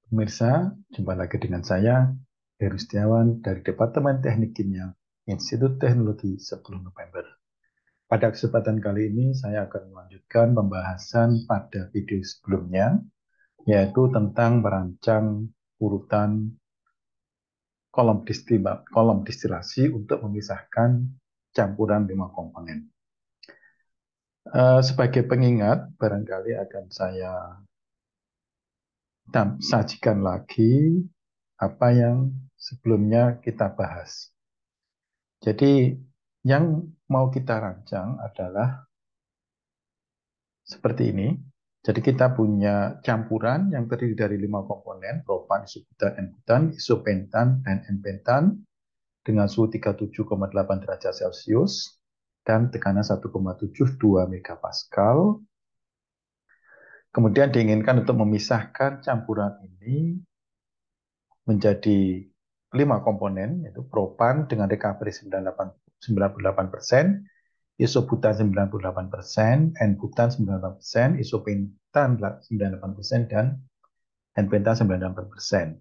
Pemirsa, jumpa lagi dengan saya, Heru Setiawan dari Departemen Teknik Kimia, Institut Teknologi 10 November. Pada kesempatan kali ini, saya akan melanjutkan pembahasan pada video sebelumnya, yaitu tentang merancang urutan kolom distilasi untuk memisahkan campuran 5 komponen. Sebagai pengingat, barangkali akan saya sajikan lagi apa yang sebelumnya kita bahas. Jadi yang mau kita rancang adalah seperti ini. Jadi kita punya campuran yang terdiri dari 5 komponen, propan, isobutan, N-butan, isopentan, dan N-pentan dengan suhu 37,8 derajat Celcius dan tekanan 1,72 megapascal. Kemudian diinginkan untuk memisahkan campuran ini menjadi 5 komponen, yaitu propan dengan recovery 98%, isobutan 98%, N-butan 98%, isopentan 98%, dan N-pentan 98%.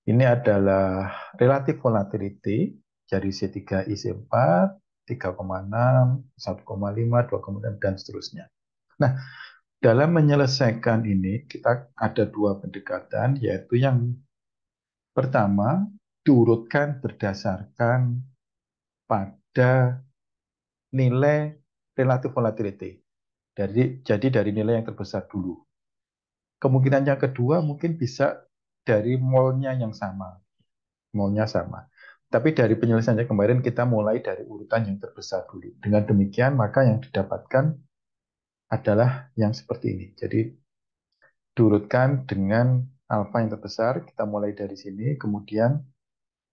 Ini adalah relative volatility dari C3IC4, 3,6, 1,5, 2,6, dan seterusnya. Nah, dalam menyelesaikan ini, kita ada dua pendekatan, yaitu yang pertama, diurutkan berdasarkan pada nilai relative volatility. Jadi dari nilai yang terbesar dulu. Kemungkinan yang kedua mungkin bisa dari molnya yang sama. Molnya sama. Tapi dari penyelesaiannya kemarin kita mulai dari urutan yang terbesar dulu. Dengan demikian maka yang didapatkan adalah yang seperti ini. Jadi diurutkan dengan alfa yang terbesar. Kita mulai dari sini, kemudian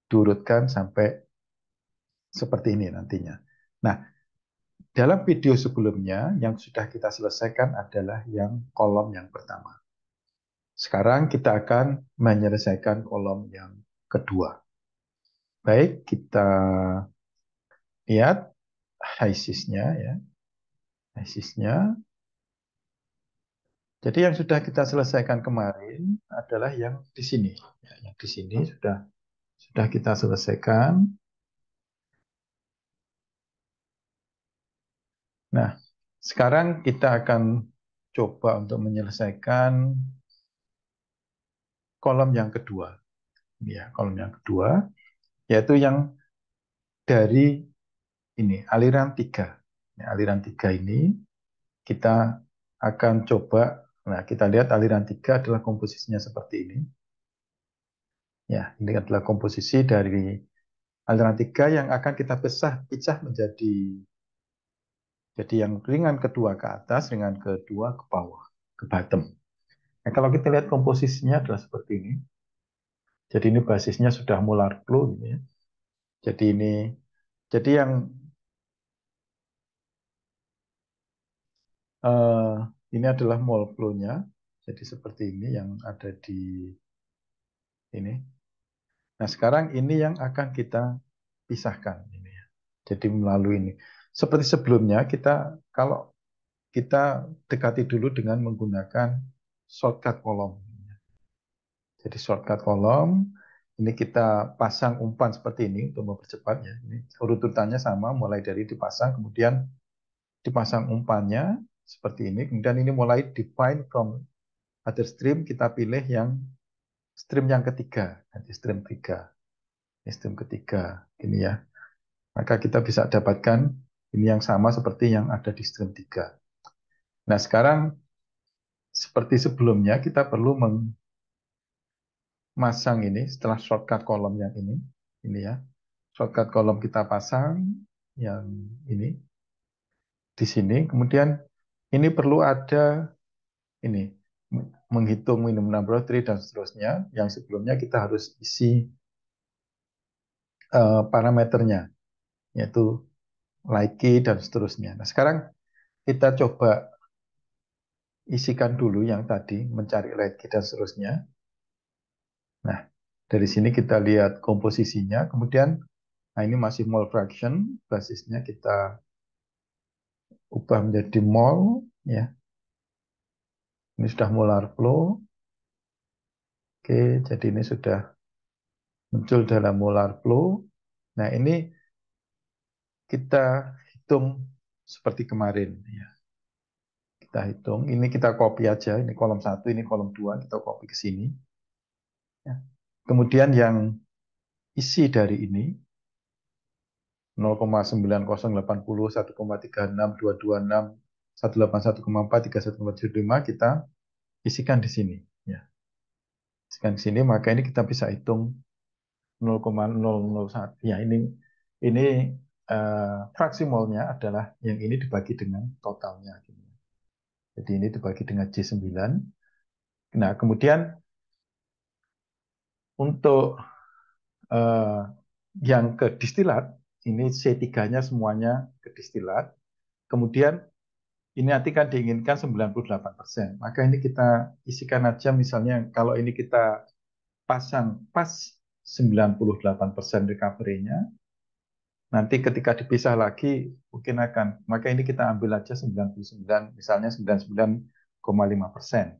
diurutkan sampai seperti ini nantinya. Nah, dalam video sebelumnya yang sudah kita selesaikan adalah yang kolom yang pertama. Sekarang kita akan menyelesaikan kolom yang kedua. Baik, kita lihat HISIS-nya ya. HISIS-nya. Jadi yang sudah kita selesaikan kemarin adalah yang di sini. Ya, yang di sini sudah kita selesaikan. Nah, sekarang kita akan coba untuk menyelesaikan kolom yang kedua. Ya, kolom yang kedua, yaitu yang dari ini, aliran 3. Ya, aliran 3 ini kita akan coba, nah kita lihat aliran 3 adalah komposisinya seperti ini. Ya, ini adalah komposisi dari aliran 3 yang akan kita pecah menjadi yang ringan kedua ke atas, ringan kedua ke bawah, ke bottom. Nah, kalau kita lihat komposisinya adalah seperti ini. Jadi ini basisnya sudah molar flow gitu ya. Jadi yang eh, ini adalah mol flow-nya. Jadi seperti ini yang ada di ini. Nah, sekarang ini yang akan kita pisahkan ini ya. Jadi melalui ini. Seperti sebelumnya kalau kita dekati dulu dengan menggunakan shortcut kolom. Jadi shortcut kolom ini kita pasang umpan seperti ini untuk mempercepat ya. Ini urutannya sama mulai dari dipasang kemudian dipasang umpannya seperti ini. Kemudian ini mulai define from other stream kita pilih yang stream yang ketiga, nanti stream 3. Stream ketiga ini ya. Maka kita bisa dapatkan ini yang sama seperti yang ada di stream 3. Nah, sekarang seperti sebelumnya kita perlu memasang ini setelah shortcut kolom yang ini ya. Shortcut kolom kita pasang yang ini di sini. Kemudian ini perlu ada ini menghitung minimum number of tree dan seterusnya. Yang sebelumnya kita harus isi parameternya yaitu like dan seterusnya. Nah, sekarang kita coba isikan dulu yang tadi mencari like dan seterusnya. Nah, dari sini kita lihat komposisinya. Kemudian, nah ini masih mole fraction. Basisnya kita ubah menjadi mol. Ya. Ini sudah molar flow. Oke, jadi ini sudah muncul dalam molar flow. Nah, ini kita hitung seperti kemarin. Ya. Kita hitung, ini kita copy aja. Ini kolom 1, ini kolom 2, kita copy ke sini. Ya. Kemudian yang isi dari ini, 0,90810, 1,36226, 181,4, 31,75 kita isikan di sini. Ya. Isikan di sini, maka ini kita bisa hitung 0,001. Ya, ini fraksi molnya adalah yang ini dibagi dengan totalnya. Jadi ini dibagi dengan J9. Nah, kemudian untuk eh, yang ke distilat, ini C3-nya semuanya ke distilat. Kemudian ini nanti kan diinginkan 98%. Maka ini kita isikan aja misalnya kalau ini kita pasang pas 98% recovery-nya, nanti ketika dipisah lagi mungkin akan, maka ini kita ambil aja 99, misalnya 99,5%.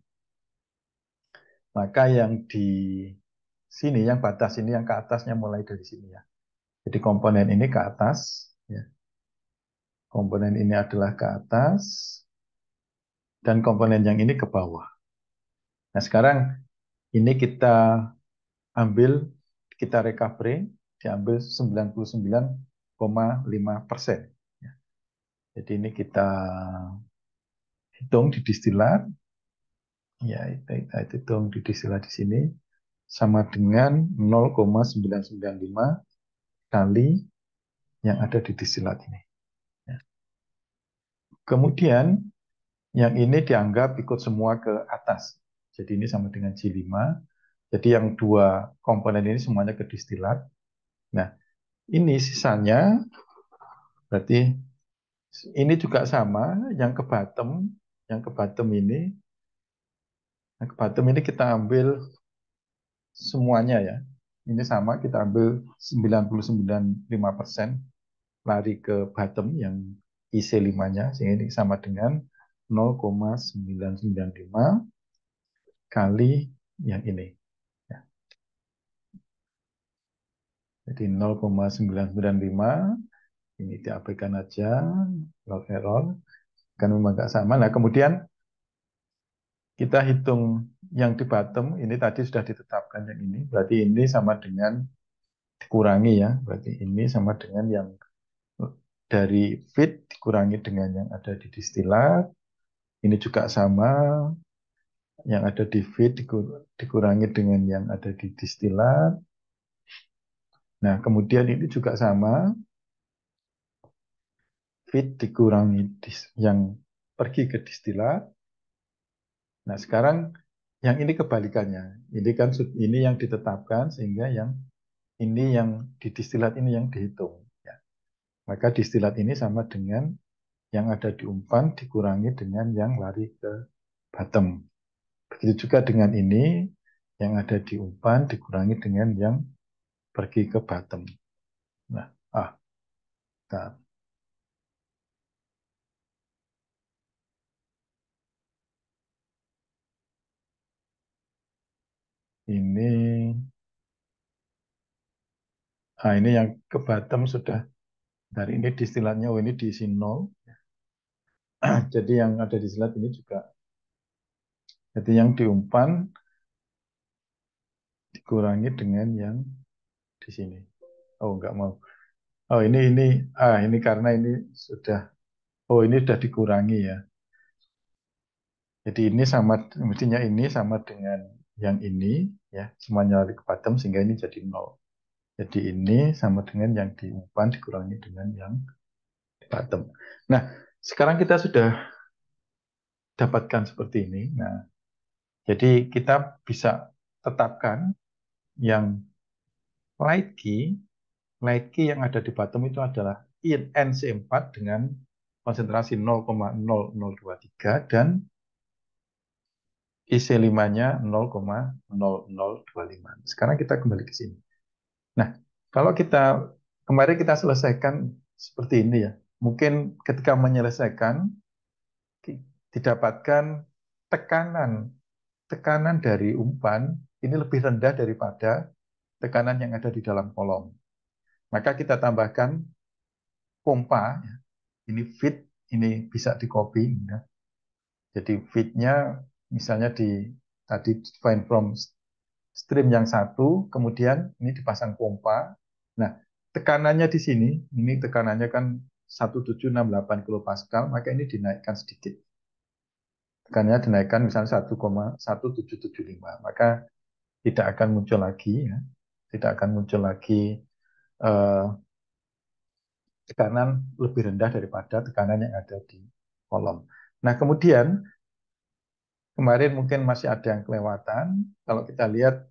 Maka yang di sini, yang batas ini, yang ke atasnya mulai dari sini ya. Jadi komponen ini ke atas, ya. Komponen ini adalah ke atas, dan komponen yang ini ke bawah. Nah sekarang ini kita ambil, kita recovery, diambil 99,5%. Ya. Jadi ini kita hitung di distilat, ya kita hitung di distilat di sini, sama dengan 0,995 kali yang ada di distilat ini. Ya. Kemudian yang ini dianggap ikut semua ke atas. Jadi ini sama dengan J5. Jadi yang dua komponen ini semuanya ke distilat. Nah, ini sisanya berarti ini juga sama, yang ke bottom ini, yang ke bottom ini kita ambil semuanya ya. Ini sama, kita ambil 99,5% lari ke bottom yang IC5-nya, sehingga ini sama dengan 0,995 kali yang ini. Ya. Jadi 0,995, ini diabaikan aja, log error, kan memang nggak sama. Nah, kemudian kita hitung yang di bottom, ini tadi sudah ditetapkan yang ini, berarti ini sama dengan dikurangi ya, berarti ini sama dengan yang dari feed dikurangi dengan yang ada di distilat, ini juga sama, yang ada di feed dikurangi dengan yang ada di distilat. Nah, kemudian ini juga sama, feed dikurangi yang pergi ke distilat. Nah, sekarang yang ini kebalikannya. Ini kan ini yang ditetapkan sehingga yang ini yang di distilat ini yang dihitung. Ya. Maka distilat ini sama dengan yang ada di umpan dikurangi dengan yang lari ke bottom. Begitu juga dengan ini, yang ada di umpan dikurangi dengan yang pergi ke bottom. Nah, nah, ini, ini yang ke bottom sudah, dari ini distilatnya, oh ini diisi 0. Jadi yang ada di distilat ini juga, jadi yang diumpan dikurangi dengan yang di sini. Oh, enggak mau. Oh, ini karena ini sudah, oh ini sudah dikurangi ya. Jadi ini sama, mestinya ini sama dengan yang ini, ya, semuanya lari ke bottom sehingga ini jadi 0. Jadi ini sama dengan yang di umpan dikurangi dengan yang di bottom. Nah, sekarang kita sudah dapatkan seperti ini. Nah, jadi kita bisa tetapkan yang light key, yang ada di bottom itu adalah NC4 dengan konsentrasi 0,0023 dan IC5-nya 0,0025. Sekarang kita kembali ke sini. Nah, kalau kemarin kita selesaikan seperti ini ya. Mungkin ketika menyelesaikan didapatkan tekanan tekanan dari umpan ini lebih rendah daripada tekanan yang ada di dalam kolom. Maka kita tambahkan pompa, ya. Ini feed, ini bisa di copy. Ya. Jadi feed-nya misalnya tadi define from stream yang satu, kemudian ini dipasang pompa. Nah, tekanannya di sini, ini tekanannya kan 1768 kilopascal, maka ini dinaikkan sedikit. Tekanannya dinaikkan misalnya 1,1775, maka tidak akan muncul lagi, ya. Tidak akan muncul lagi eh, tekanan lebih rendah daripada tekanan yang ada di kolom. Nah, kemudian kemarin mungkin masih ada yang kelewatan. Kalau kita lihat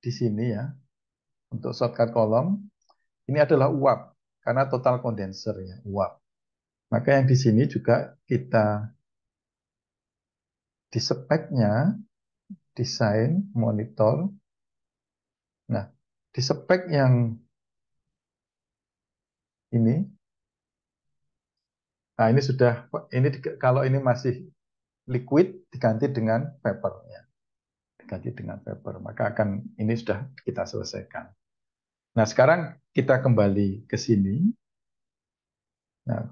di sini ya, untuk shortcut kolom, ini adalah uap, karena total kondenser ya, uap. Maka yang di sini juga kita di speknya, desain, monitor. Nah, di spek yang ini, nah ini sudah, ini kalau ini masih liquid diganti dengan vapor ya, diganti dengan vapor. Maka akan ini sudah kita selesaikan. Nah, sekarang kita kembali ke sini. Nah,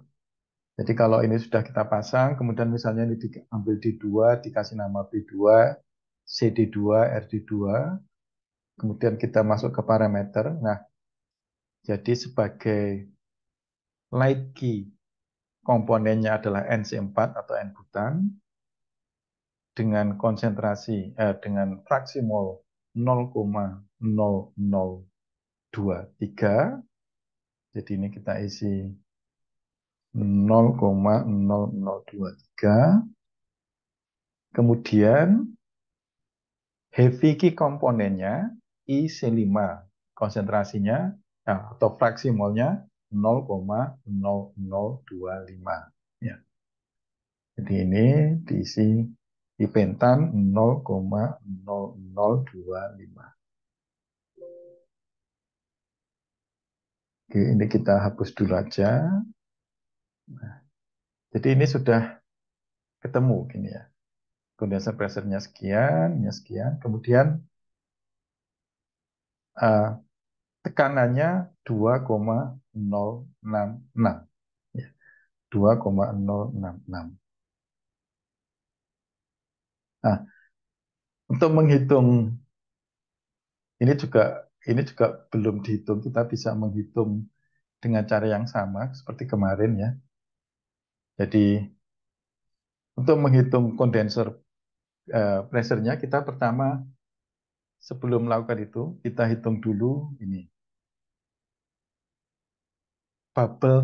jadi kalau ini sudah kita pasang, kemudian misalnya ini diambil D2, dikasih nama B2, CD2, RD2, kemudian kita masuk ke parameter. Nah, jadi sebagai light key komponennya adalah NC4 atau N-butan dengan konsentrasi dengan fraksi mol 0,0023. Jadi ini kita isi 0,0023. Kemudian heavy key komponennya IC5, konsentrasinya atau fraksi molnya 0,0025. Ya. Jadi ini diisi di pentan 0,0025. Oke, ini kita hapus dulu aja. Nah, jadi ini sudah ketemu gini ya. Condenser pressure-nya sekian, ya sekian. Kemudian uh, tekanannya 2,066. Ya, 2,066. Nah, untuk menghitung ini juga belum dihitung. Kita bisa menghitung dengan cara yang sama seperti kemarin ya. Jadi untuk menghitung kondenser pressure-nya kita pertama sebelum melakukan itu kita hitung dulu ini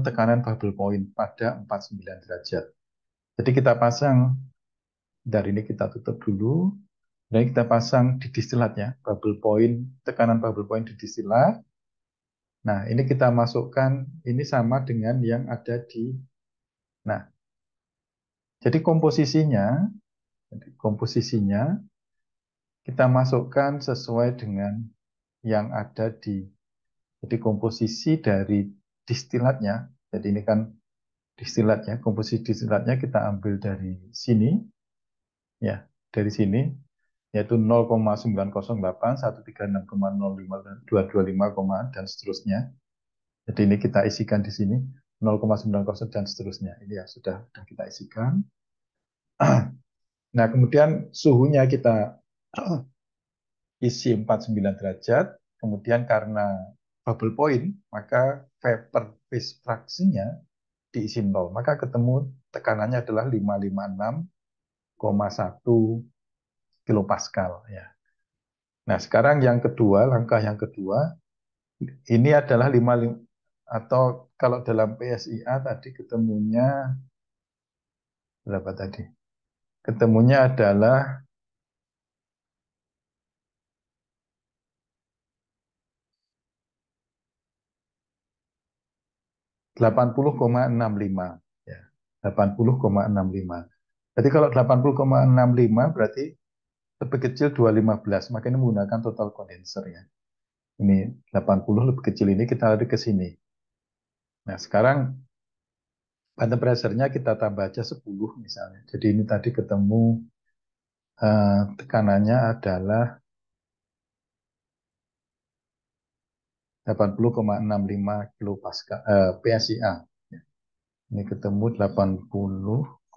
tekanan bubble point pada 49 derajat. Jadi kita pasang dari ini kita tutup dulu. Dan kita pasang di distilatnya bubble point, tekanan bubble point di distilat. Nah, ini kita masukkan, ini sama dengan yang ada di, nah, jadi komposisinya kita masukkan sesuai dengan yang ada di, jadi komposisi dari distilatnya, jadi ini kan distilatnya, komposisi distilatnya kita ambil dari sini, ya, dari sini, yaitu 0,908, 136,05225, dan seterusnya. Jadi ini kita isikan di sini 0,90 dan seterusnya. Ini ya sudah kita isikan. Nah, kemudian suhunya kita isi 49 derajat. Kemudian karena bubble point, maka vapor phase fraksinya diisi 0. Maka ketemu tekanannya adalah 556,1 kilopascal ya. Nah, sekarang yang kedua, langkah yang kedua, ini adalah 55 atau kalau dalam PSIA tadi ketemunya berapa tadi? Ketemunya adalah 80,65 ya. 80,65. Jadi kalau 80,65 berarti lebih kecil 215, maka ini menggunakan total condenser ya. Ini 80 lebih kecil ini kita lari ke sini. Nah, sekarang pantang pressure-nya kita tambah aja 10 misalnya. Jadi ini tadi ketemu tekanannya adalah 80,65 kilopascal PSIA. Ini ketemu 80,65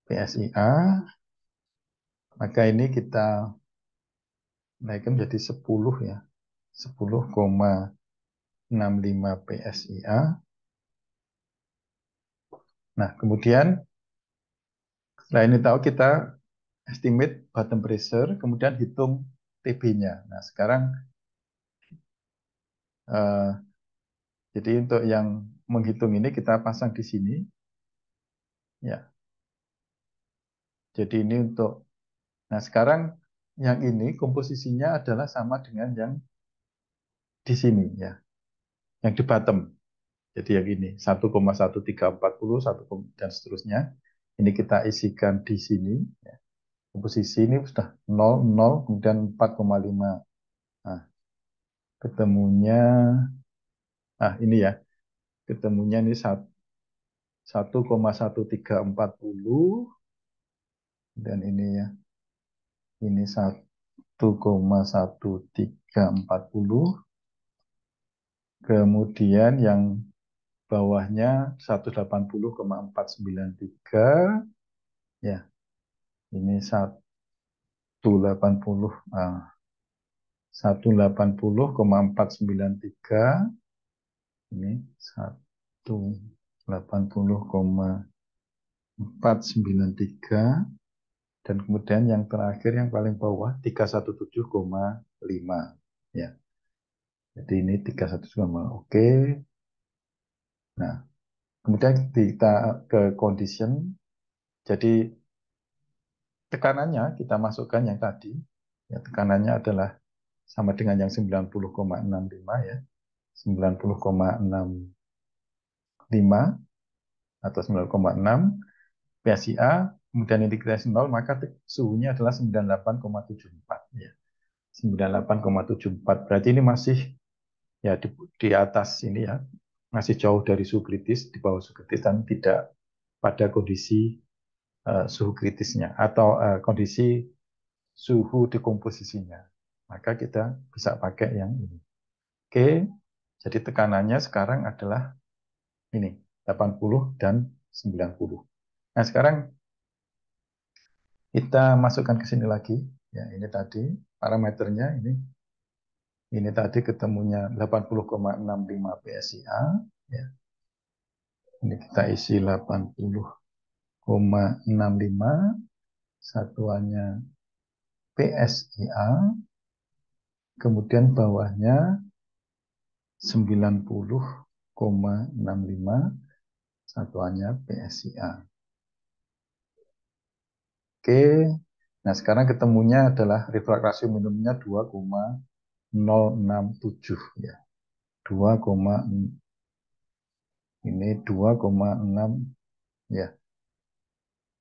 PSIA. Maka ini kita naikkan menjadi 10 ya. 10,65 PSIA. Nah, kemudian setelah ini tahu kita estimate bottom pressure, kemudian hitung TB-nya. Nah, sekarang jadi untuk yang menghitung ini kita pasang di sini. Ya. Jadi ini untuk, nah sekarang yang ini komposisinya adalah sama dengan yang di sini ya, yang di bottom. Jadi yang ini 1,1340 dan seterusnya. Ini kita isikan di sini. Ya. Komposisi ini sudah 0, 0, kemudian 4,5. Nah, ketemunya, ini ya, ketemunya ini 1,1340 dan ini ya, ini 1,1340. Kemudian yang bawahnya 180,493 ya. Ini 180 180,493 ini 180,493 dan kemudian yang terakhir yang paling bawah 317,5 ya. Jadi ini 317,5. Oke. Nah, kemudian kita ke condition. Jadi tekanannya kita masukkan yang tadi. Ya, tekanannya adalah sama dengan yang 90,65 ya. 90,65 atau 9,6 PSIA, kemudian integrasi 0, maka suhunya adalah 98,74 ya. 98,74. Berarti ini masih ya di atas ini ya. Masih jauh dari suhu kritis, di bawah suhu kritis dan tidak pada kondisi suhu kritisnya atau kondisi suhu dekomposisinya. Maka kita bisa pakai yang ini. Oke, jadi tekanannya sekarang adalah ini, 80 dan 90. Nah, sekarang kita masukkan ke sini lagi. Ya, ini tadi parameternya ini tadi ketemunya 80,65 PSIA. Ya. Ini kita isi 80,65, satuannya PSIA. Kemudian bawahnya 90,65, satuannya PSIA. Oke, nah sekarang ketemunya adalah refraksi minimumnya 2,067 ya. 2, ini 2,6 ya.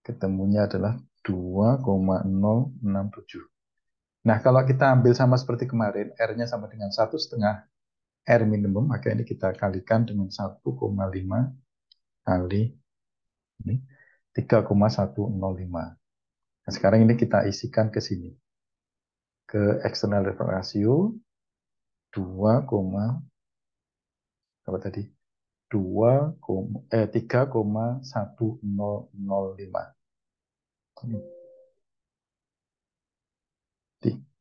Ketemunya adalah 2,067. Nah, kalau kita ambil sama seperti kemarin, R-nya sama dengan 1,5 R minimum, maka ini kita kalikan dengan 1,5 kali ini 3,105. Nah, sekarang ini kita isikan ke sini. Ke external reference ratio 2, apa tadi? 3,1005.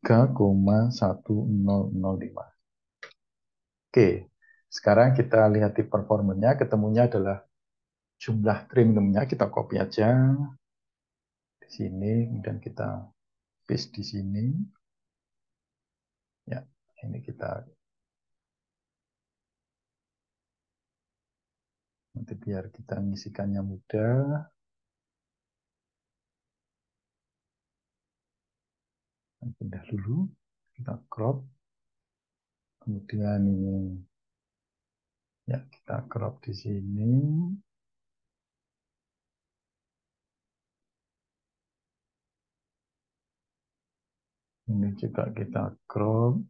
3,1005. Oke, sekarang kita lihat di performanya, ketemunya adalah jumlah trim minimumnya, kita copy aja di sini, kemudian kita paste di sini. Ya, ini kita nanti biar kita mengisikannya mudah. Pindah dulu, kita crop. Kemudian ini ya kita crop di sini. Ini juga kita crop.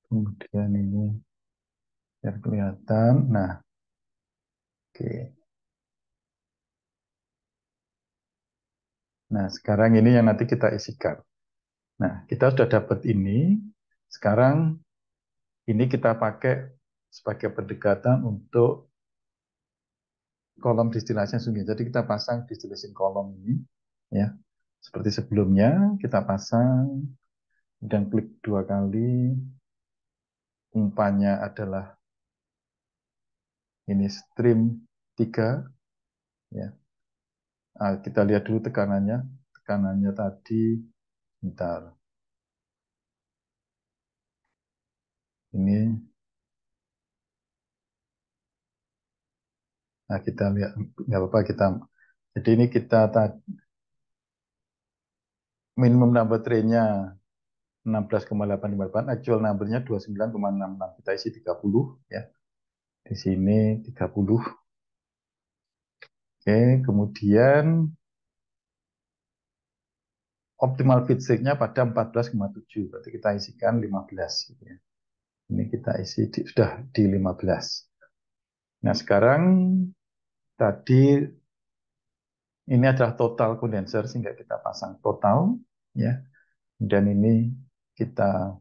Kemudian ini biar kelihatan. Nah, oke. Nah, sekarang ini yang nanti kita isikan. Nah, kita sudah dapat ini. Sekarang ini kita pakai sebagai pendekatan untuk kolom distilasi sungai. Jadi kita pasang distillation kolom ini, ya, seperti sebelumnya kita pasang dan klik 2 kali. Umpannya adalah ini stream 3, ya. Nah, kita lihat dulu tekanannya. Tekanannya tadi, bentar. Ini, nah kita lihat, nggak apa-apa kita. Jadi ini kita minimum number trainnya 16,858, actual numbernya 29,66. Kita isi 30, ya. Di sini 30. Oke, kemudian optimal feed rate-nya pada 14,7. Berarti kita isikan 15. Gitu ya. Ini kita isi sudah di 15. Nah, sekarang tadi ini adalah total kondenser sehingga kita pasang total, ya. Dan ini kita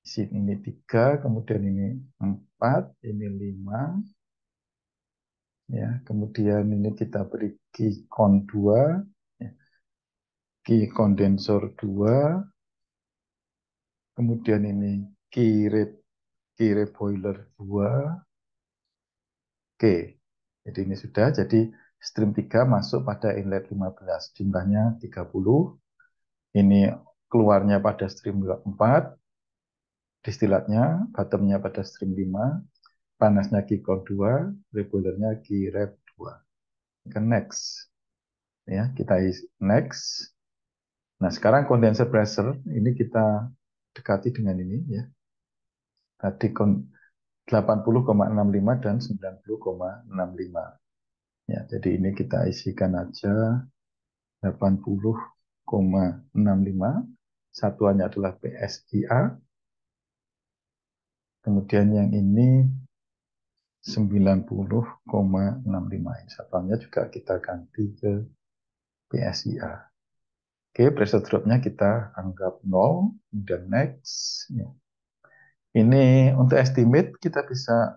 isi ini 3, kemudian ini 4, ini 5, ya. Kemudian ini kita beri key con 2, ya. Key kondensor 2, kemudian ini key rate boiler 2. Oke. Jadi ini sudah, jadi stream 3 masuk pada inlet 15, jumlahnya 30. Ini keluarnya pada stream 4, distilatnya, bottomnya pada stream 5, panasnya Qcon 2, regulernya Qrep 2. Ke next. Ya, kita next. Nah, sekarang condenser pressure ini kita dekati dengan ini, ya. Tadi 80,65 dan 90,65. Ya, jadi ini kita isikan aja 80,65. Satuannya adalah PSIA. Kemudian yang ini 90,65. Satuannya juga kita ganti ke PSIA. Oke, pressure drop-nya kita anggap 0. Kemudian next. Ya. Ini untuk estimate kita bisa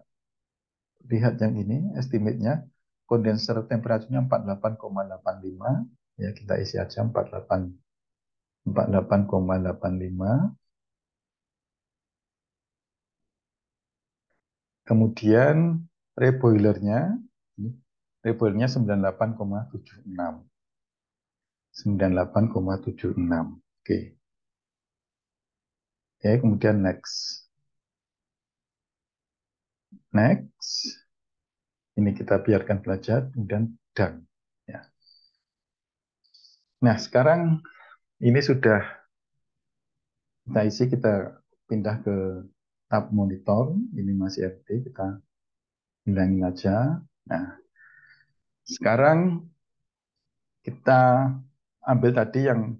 lihat yang ini, estimate-nya. Kondenser temperaturnya 48,85. Ya, kita isi aja 48,85. Kemudian reboilernya, reboilernya 98,76. 98,76. Oke. Oke, kemudian next. Next. Ini kita biarkan belajar, kemudian done. Ya. Nah, sekarang ini sudah kita isi, kita pindah ke tab monitor. Ini masih FT, kita hilangin aja. Nah, sekarang kita ambil tadi yang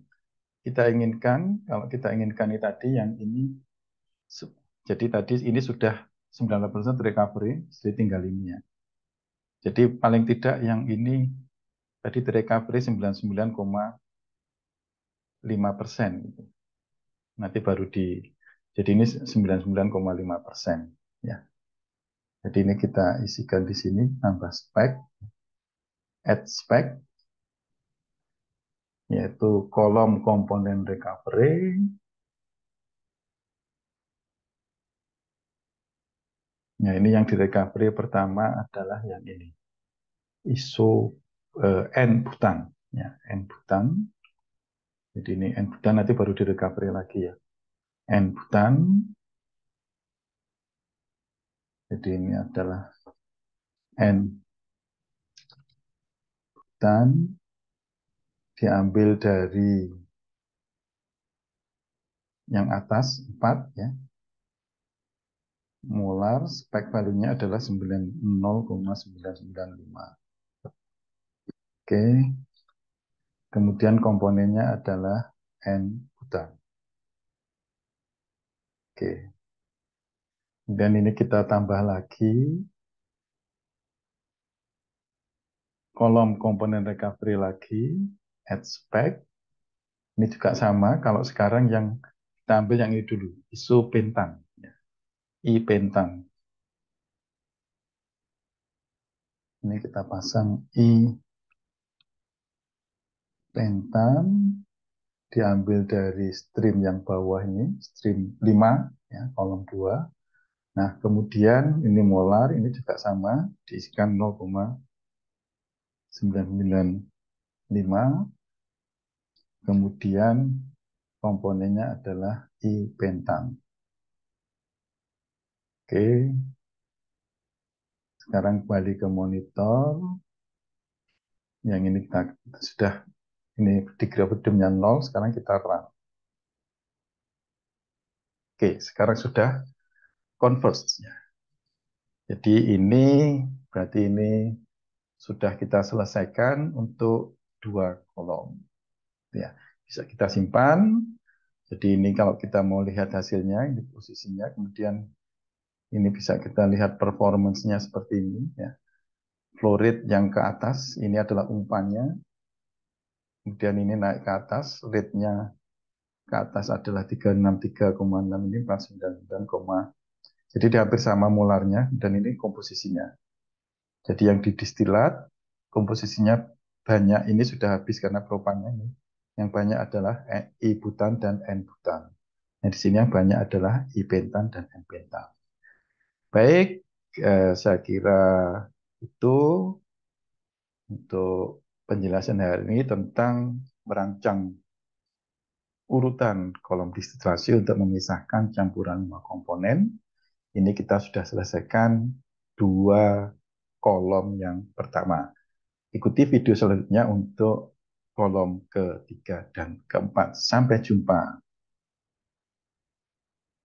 kita inginkan. Kalau kita inginkan ini tadi, yang ini. Jadi tadi ini sudah 90% recovery, jadi tinggal ini ya. Jadi paling tidak yang ini tadi recovery 99,5%. Gitu. Nanti baru jadi ini 99,5%. Ya. Jadi ini kita isikan di sini, tambah spek, add spek, yaitu kolom komponen recovery. Nah, ini yang di recovery pertama adalah yang ini. ISO N-butan. Ya, N-butan. Jadi ini N-butan nanti baru di recovery lagi ya. N-butan. Jadi ini adalah N-butan. Diambil dari yang atas 4 ya. Molar, spek value-nya adalah 90,995. Oke. Kemudian komponennya adalah N-butan. Oke. Kemudian ini kita tambah lagi kolom komponen recovery lagi, add spec. Ini juga sama, kalau sekarang yang kita ambil yang ini dulu, isopentan. Ya. I-pentan. Ini kita pasang I-pentan, diambil dari stream yang bawah ini, stream 5, ya, kolom 2. Nah, kemudian ini molar, ini juga sama, diisikan 0,995. Kemudian komponennya adalah I-pentan. Oke, sekarang kembali ke monitor. Yang ini kita sudah, ini degree of freedom-nya 0, sekarang kita run. Oke, sekarang sudah converge. Jadi ini berarti ini sudah kita selesaikan untuk 2 kolom. Ya, bisa kita simpan. Jadi ini kalau kita mau lihat hasilnya, ini posisinya, kemudian ini bisa kita lihat performance-nya seperti ini. Ya. Flow rate yang ke atas, ini adalah umpannya. Kemudian ini naik ke atas, rate-nya ke atas adalah 363,6, ini 499, jadi dia hampir sama molarnya, dan ini komposisinya. Jadi yang didistilat, komposisinya banyak, ini sudah habis karena propannya ini. Yang banyak adalah I-butan dan N-butan. Nah, di sini yang banyak adalah I-pentan dan N-pentan. Baik, saya kira itu untuk penjelasan hari ini tentang merancang urutan kolom distilasi untuk memisahkan campuran 5 komponen. Ini kita sudah selesaikan 2 kolom yang pertama. Ikuti video selanjutnya untuk kolom ketiga dan keempat. Sampai jumpa.